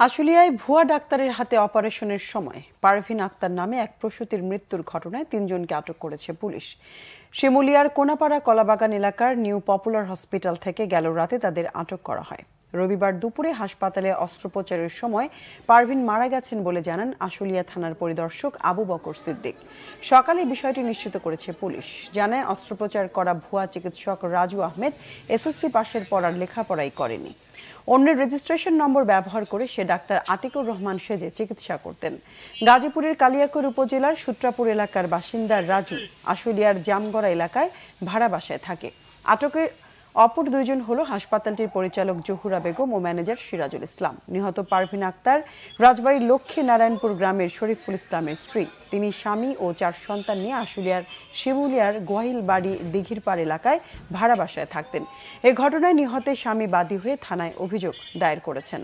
আশুলিয়ায় ভুয়া ডাক্তারের হাতে অপারেশনের সময় পারভিন আক্তার নামে এক প্রসূতির মৃত্যুর ঘটনায় ৩ জনকে আটক করেছে পুলিশ। শিমুলিয়ার কোনাপাড়া কলাবাগান এলাকার নিউ পপুলার হসপিটাল থেকে গেল রাতে তাদের আটক করা হয়। রবিবার দুপুরে হাসপাতালে অস্ত্রোপচারের সময় পারভিন মারা গেছেন বলে জানান আশুলিয়া থানার পরিদর্শক আবু বকর সিদ্দিক। সকালে বিষয়টি নিশ্চিত করেছে পুলিশ। জানায় অস্ত্রোপচার করা ভুয়া চিকিৎসক রাজু আহমেদ এসএসসি পাশের পর আর লেখাপড়াই করেনি। অন্যের রেজিস্ট্রেশন নম্বর ব্যবহার করে সে ডাক্তার আতিকুর রহমান সেজে চিকিৎসা করতেন। গাজীপুরের কালিয়াকৈর উপজেলার সূত্রাপুর এলাকার বাসিন্দা রাজু আশুলিয়ার জামগড়া এলাকায় ভাড়া বাসায় থাকে। আটকের অপর 2 জন হলো হাসপাতালটির পরিচালক জহুরা বেগম ও ম্যানেজার সিরাজুল ইসলাম। নিহত পারভিন আক্তার রাজবাড়ীর লক্ষ্মী নারায়ণপুর গ্রামের শরীফুল ইসলামের স্ত্রী। তিনি স্বামী ও 4 সন্তান নিয়ে আশুলিয়ার শিমুলিয়ার গোয়াইলবাড়ি দিঘিরপাড় এলাকায় ভাড়া বাসায় থাকতেন। এই ঘটনায় নিহতের স্বামী বাদী হয়ে থানায় অভিযোগ দায়ের করেছেন।